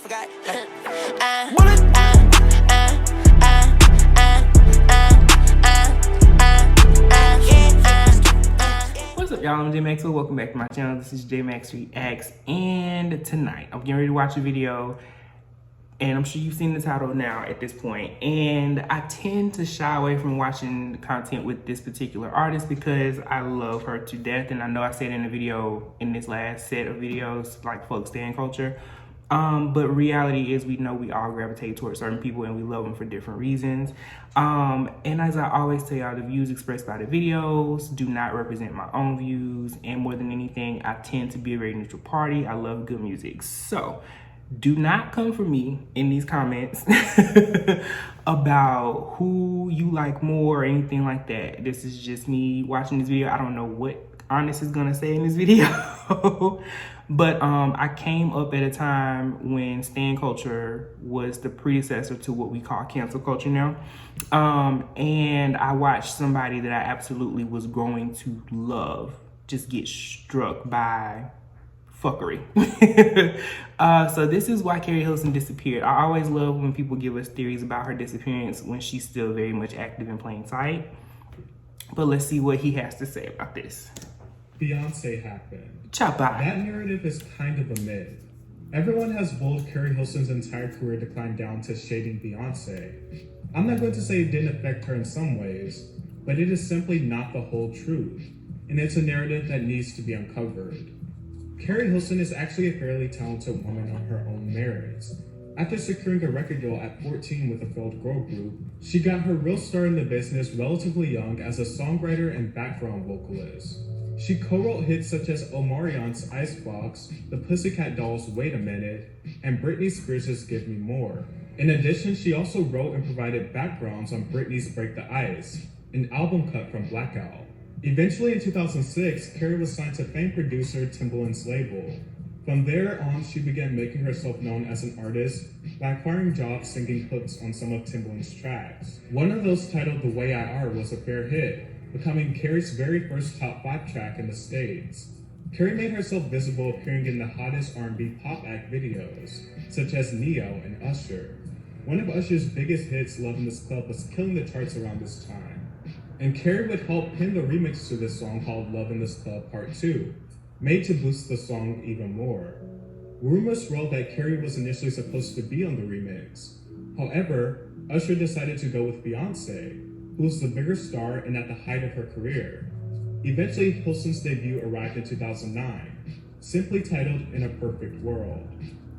forgot. What's up, y'all? I'm J.Max. Welcome back to my channel. This is J.Max Reax, and tonight I'm getting ready to watch a video, and I'm sure you've seen the title now at this point. And I tend to shy away from watching content with this particular artist because I love her to death, and I know I said in the video, in this last set of videos, like folk stan culture. But reality is, we know we all gravitate towards certain people and we love them for different reasons. And as I always tell y'all, the views expressed by the videos do not represent my own views. And more than anything, I tend to be a very neutral party. I love good music. So do not come for me in these comments about who you like more or anything like that. This is just me watching this video. I don't know what Honest is gonna say in this video. But I came up at a time when stan culture was the predecessor to what we call cancel culture now. And I watched somebody that I absolutely was growing to love just get struck by fuckery. So this is why Keri Hilson disappeared. I always love when people give us theories about her disappearance when she's still very much active in plain sight. But let's see what he has to say about this. Beyonce happened. Choppa. That narrative is kind of a myth. Everyone has boiled Keri Hilson's entire career decline down to shading Beyonce. I'm not going to say it didn't affect her in some ways, but it is simply not the whole truth, and it's a narrative that needs to be uncovered. Keri Hilson is actually a fairly talented woman on her own merits. After securing a record deal at 14 with a failed girl group, she got her real start in the business relatively young as a songwriter and background vocalist. She co-wrote hits such as Omarion's Icebox, the Pussycat Dolls' Wait a Minute, and Britney Spears' Give Me More. In addition, she also wrote and provided backgrounds on Britney's Break the Ice, an album cut from Blackout. Eventually in 2006, Keri was signed to famed producer Timbaland's label. From there on, she began making herself known as an artist by acquiring jobs singing hooks on some of Timbaland's tracks. One of those, titled The Way I Are, was a fair hit, becoming Keri's very first top 5 track in the States. Keri made herself visible appearing in the hottest R&B pop act videos, such as Neo and Usher. One of Usher's biggest hits, Love in This Club, was killing the charts around this time. And Keri would help pen the remix to this song called Love in This Club Part 2, made to boost the song even more. Rumors swirled that Keri was initially supposed to be on the remix. However, Usher decided to go with Beyonce, who was the bigger star and at the height of her career. Eventually, Hilson's debut arrived in 2009, simply titled In a Perfect World.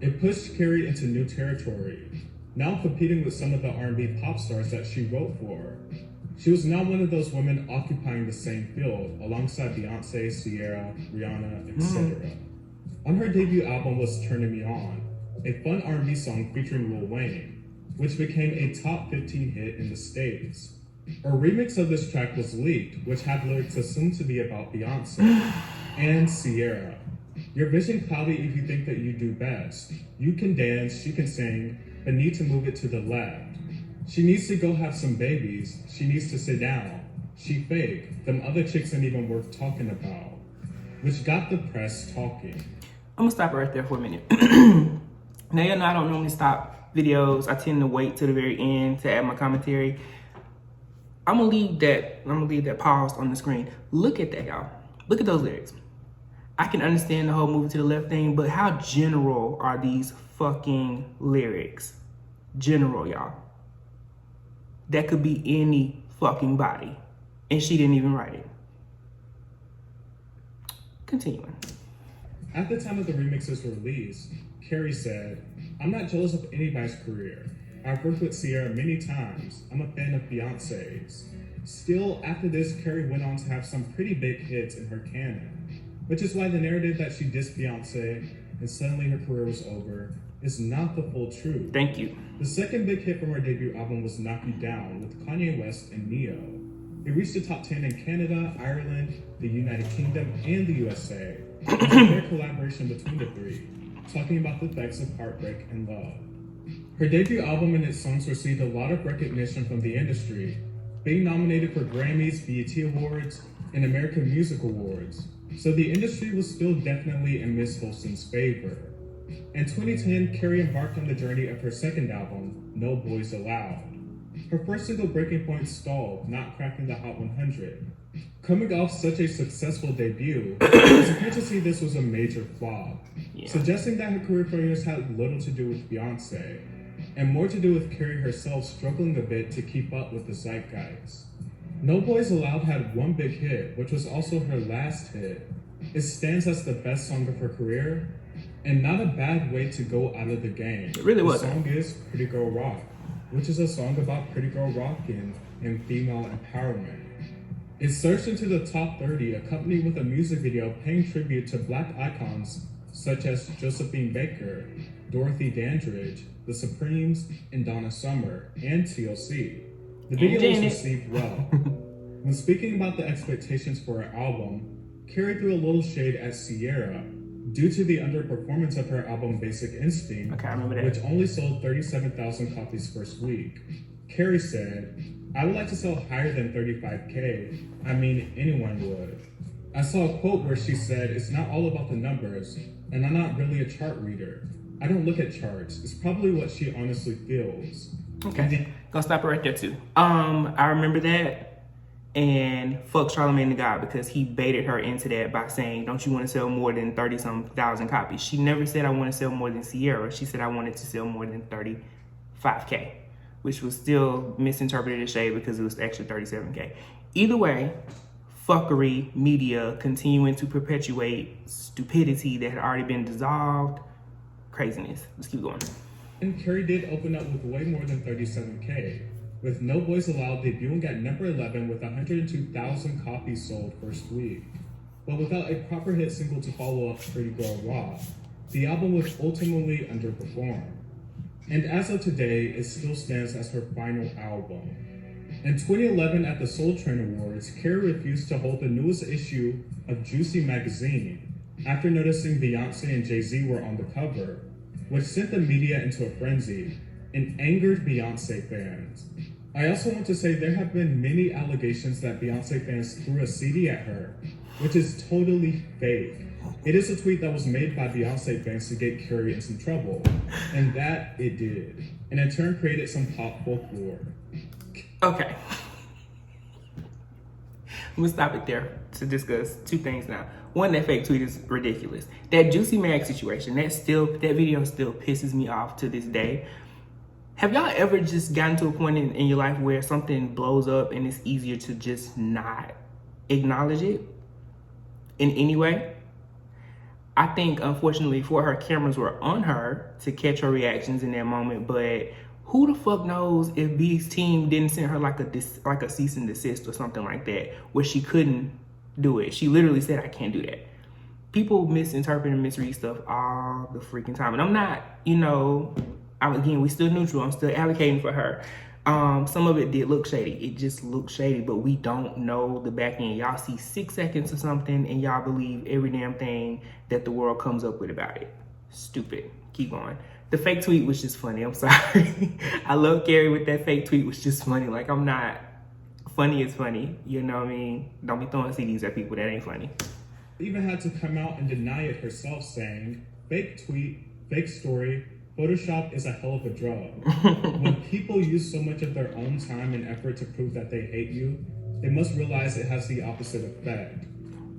It pushed Keri into new territory, now competing with some of the R&B pop stars that she wrote for. She was now one of those women occupying the same field, alongside Beyonce, Sierra, Rihanna, etc. On her debut album was Turning Me On, a fun R&B song featuring Lil Wayne, which became a top 15 hit in the States. A remix of this track was leaked, which had lyrics assumed to be about Beyonce and Sierra. Your vision cloudy if you think that you do best. You can dance, she can sing, but need to move it to the left. She needs to go have some babies. She needs to sit down. She fake. Them other chicks ain't even worth talking about. Which got the press talking. I'm gonna stop right there for a minute. Now, y'all know I don't normally stop videos. I tend to wait to the very end to add my commentary. I'm gonna leave that paused on the screen. Look at that, y'all. Look at those lyrics. I can understand the whole moving to the left thing, but how general are these fucking lyrics? General, y'all. That could be any fucking body. And she didn't even write it. Continuing. At the time of the remix's release, Keri said, "I'm not jealous of anybody's career. I've worked with Sierra many times. I'm a fan of Beyonce's." Still, after this, Keri went on to have some pretty big hits in her canon, which is why the narrative that she dissed Beyonce and suddenly her career was over is not the full truth. Thank you. The second big hit from her debut album was Knock You Down with Kanye West and Neo. It reached the top 10 in Canada, Ireland, the United Kingdom, and the USA. It was a rare collaboration between the three, talking about the effects of heartbreak and love. Her debut album and its songs received a lot of recognition from the industry, being nominated for Grammys, BET Awards, and American Music Awards, so the industry was still definitely in Miss Hilson's favor. In 2010, Keri embarked on the journey of her second album, No Boys Allowed. Her first single, Breaking Point, stalled, not cracking the Hot 100. Coming off such a successful debut, it's appeared to see this was a major flop, suggesting that her career failures had little to do with Beyonce, and more to do with Keri herself struggling a bit to keep up with the zeitgeist. No Boys Allowed had one big hit, which was also her last hit. It stands as the best song of her career, and not a bad way to go out of the game. It really was. The song is Pretty Girl Rock, which is a song about pretty girl rocking and female empowerment. It surged into the top 30, accompanied with a music video paying tribute to Black icons such as Josephine Baker, Dorothy Dandridge, The Supremes, and Donna Summer, and TLC. The video was received well. When speaking about the expectations for her album, Keri threw a little shade at Sierra due to the underperformance of her album Basic Instinct, which only sold 37,000 copies first week. Keri said, "I would like to sell higher than 35K. I mean, anyone would." I saw a quote where she said, "It's not all about the numbers, and I'm not really a chart reader. I don't look at charts." It's probably what she honestly feels. Okay, gonna stop it right there too. I remember that, and fuck Charlamagne the God, because he baited her into that by saying, "Don't you want to sell more than 30-some thousand copies?" She never said, "I want to sell more than Sierra." She said, "I wanted to sell more than 35K," which was still misinterpreted as shade because it was actually 37K. Either way, fuckery, media continuing to perpetuate stupidity that had already been dissolved. Craziness. Let's keep going. And Keri did open up with way more than 37K, with No Boys Allowed debuting at number 11 with 102,000 copies sold first week. But without a proper hit single to follow up Pretty Girl Rock, the album would ultimately underperform. And as of today, it still stands as her final album. In 2011 at the Soul Train Awards, Keri refused to hold the newest issue of Juicy magazine after noticing Beyonce and Jay-Z were on the cover, which sent the media into a frenzy and angered Beyonce fans. I also want to say there have been many allegations that Beyonce fans threw a CD at her, which is totally fake. It is a tweet that was made by Beyonce fans to get Keri in some trouble, and that it did, and in turn created some pop folklore. Okay. I'm gonna stop it there to discuss two things now. One, that fake tweet is ridiculous. That Juicy Mag situation, that video still pisses me off to this day. Have y'all ever just gotten to a point in your life where something blows up and it's easier to just not acknowledge it in any way? I think, unfortunately for her, cameras were on her to catch her reactions in that moment, but who the fuck knows if B's team didn't send her like a cease and desist or something like that, where she couldn't do it. She literally said, "I can't do that." People misinterpret and misread stuff all the freaking time. And I'm not, again, we still neutral. I'm still advocating for her. Some of it did look shady. It just looked shady, but we don't know the back end. Y'all see 6 seconds of something and y'all believe every damn thing that the world comes up with about it. Stupid. Keep going. The fake tweet was just funny. I'm sorry. I love Keri with that fake tweet was just funny. Like, I'm not funny is funny. You know what I mean? Don't be throwing CDs at people. That ain't funny. Even had to come out and deny it herself, saying, "Fake tweet, fake story. Photoshop is a hell of a drug." When people use so much of their own time and effort to prove that they hate you, they must realize it has the opposite effect.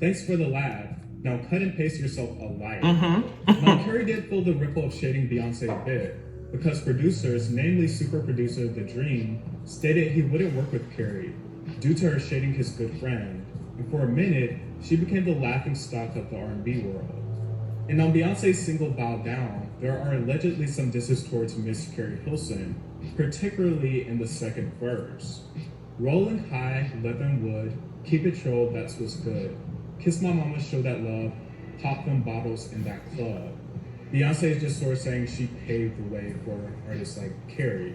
Thanks for the laugh. Now cut and paste yourself a liar. Now Keri did feel the ripple of shading Beyonce a bit, because producers, namely super producer The Dream, stated he wouldn't work with Keri due to her shading his good friend. And for a minute, she became the laughingstock of the R&B world. And on Beyonce's single Bow Down, there are allegedly some disses towards Miss Keri Hilson, particularly in the second verse. "Rolling high, living wood, keep it trolled, that's what's good. Kiss my mama, show that love, pop them bottles in that club." Beyonce is just sort of saying she paved the way for artists like Keri.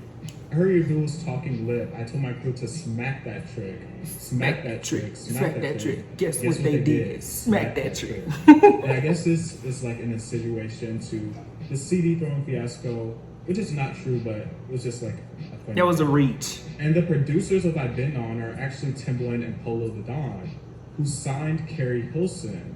I heard your dude's talking lip. I told my crew to smack that trick. Smack that trick. Smack that trick. Guess what they did? Smack that trick. And I guess this is like an insinuation to the CD throwing fiasco, which is not true, but it was just like a funny That was a reach. And the producers of I've Been On are actually Timbaland and Polo the Don, who signed Keri Hilson.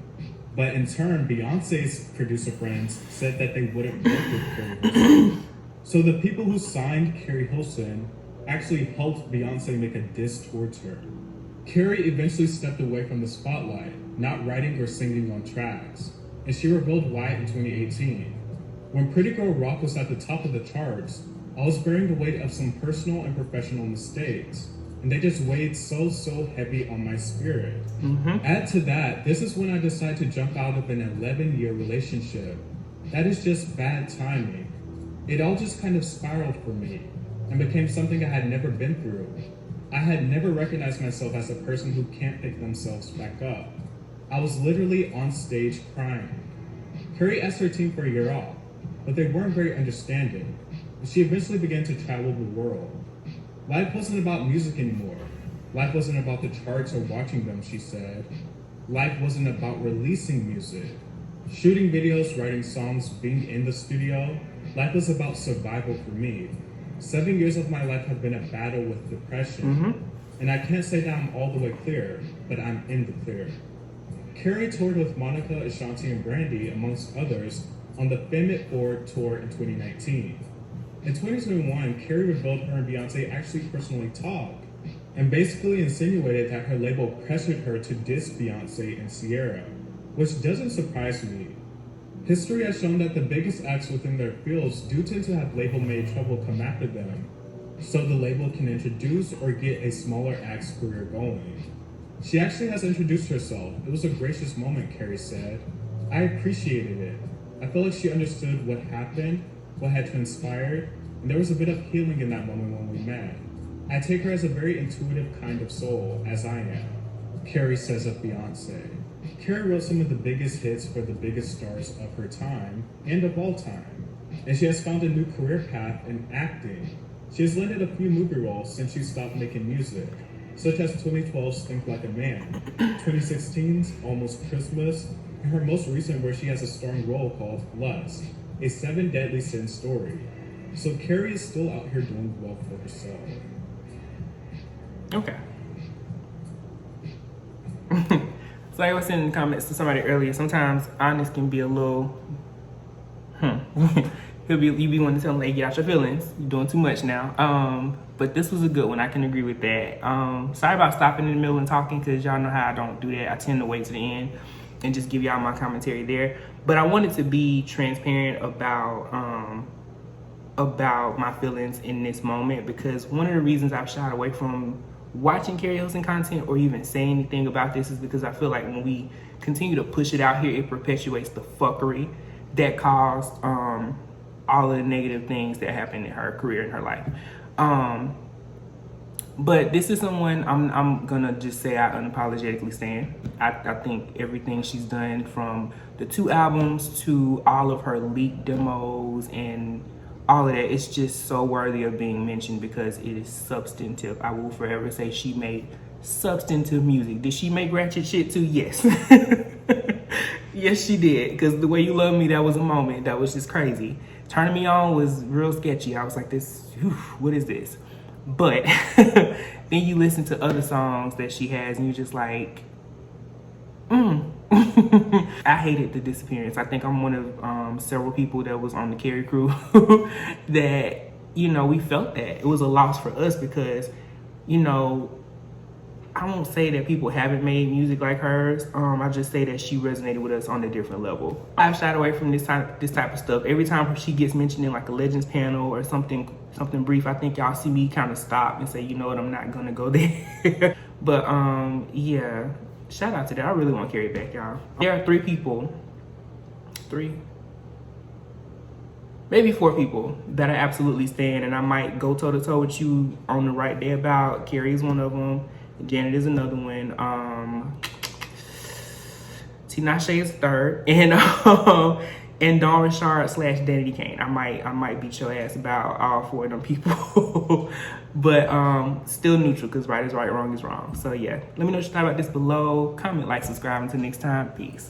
But in turn, Beyonce's producer friends said that they wouldn't work with Keri Hilson. So the people who signed Keri Hilson actually helped Beyonce make a diss towards her. Keri eventually stepped away from the spotlight, not writing or singing on tracks, and she revealed why in 2018. When Pretty Girl Rock was at the top of the charts, I was bearing the weight of some personal and professional mistakes, and they just weighed so heavy on my spirit. Add to that, this is when I decided to jump out of an 11-year relationship. That is just bad timing. It all just kind of spiraled for me and became something I had never been through. I had never recognized myself as a person who can't pick themselves back up. I was literally on stage crying. Keri asked her team for a year off, but they weren't very understanding, and she eventually began to travel the world. Life wasn't about music anymore. Life wasn't about the charts or watching them, she said. Life wasn't about releasing music. Shooting videos, writing songs, being in the studio. Life was about survival for me. 7 years of my life have been a battle with depression. And I can't say that I'm all the way clear, but I'm in the clear. Keri toured with Monica, Ashanti, and Brandy, amongst others, on the Femme It Forward tour in 2019. In 2021, Keri revealed her and Beyonce actually personally talked, and basically insinuated that her label pressured her to diss Beyonce and Sierra, which doesn't surprise me. History has shown that the biggest acts within their fields do tend to have label-made trouble come after them, so the label can introduce or get a smaller act's career going. She actually has introduced herself. It was a gracious moment, Keri said. I appreciated it. I felt like she understood what happened, what had transpired, and there was a bit of healing in that moment when we met. I take her as a very intuitive kind of soul, as I am, Keri says of Beyonce. Keri wrote some of the biggest hits for the biggest stars of her time, and of all time. And she has found a new career path in acting. She has landed a few movie roles since she stopped making music, such as 2012's Think Like a Man, 2016's Almost Christmas, and her most recent where she has a starring role called Lust, a 7 Deadly Sins story. So Keri is still out here doing well for herself. Okay. So I was in the comments to somebody earlier, sometimes honest can be a little, you be wanting to tell them, like, get out your feelings. You're doing too much now. But this was a good one. I can agree with that. Sorry about stopping in the middle and talking, because y'all know how I don't do that. I tend to wait to the end and just give y'all my commentary there. But I wanted to be transparent about my feelings in this moment, because one of the reasons I've shied away from watching Keri Hilson content or even saying anything about this is because I feel like when we continue to push it out here, it perpetuates the fuckery that caused all of the negative things that happened in her career and her life. But this is someone I'm gonna just say I unapologetically stand. I think everything she's done, from the 2 albums to all of her leaked demos and all of that, it's just so worthy of being mentioned because it is substantive. I will forever say she made substantive music. Did she make ratchet shit too? Yes. Yes, she did. Because The Way You Love Me, that was a moment. That was just crazy. Turning Me On was real sketchy. I was like, what is this? But then you listen to other songs that she has and you're just like, I hated the disappearance. I think I'm one of several people that was on the Keri crew that, we felt that. It was a loss for us because, I won't say that people haven't made music like hers. I just say that she resonated with us on a different level. I've shied away from this type of stuff. Every time she gets mentioned in like a Legends panel or something brief, I think y'all see me kind of stop and say, you know what, I'm not gonna go there. But yeah, shout out to that. I really want Keri back, y'all. There are 3 people, maybe 4 people that I absolutely stand, and I might go toe to toe with you on the right day about. Keri is one of them. Janet is another one. Tinashe is 3rd, and Dawn Richard / Danity Kane. I might beat your ass about all 4 of them people, but still neutral, because right is right, wrong is wrong. So yeah, let me know what you thought about this below. Comment, like, subscribe. Until next time, peace.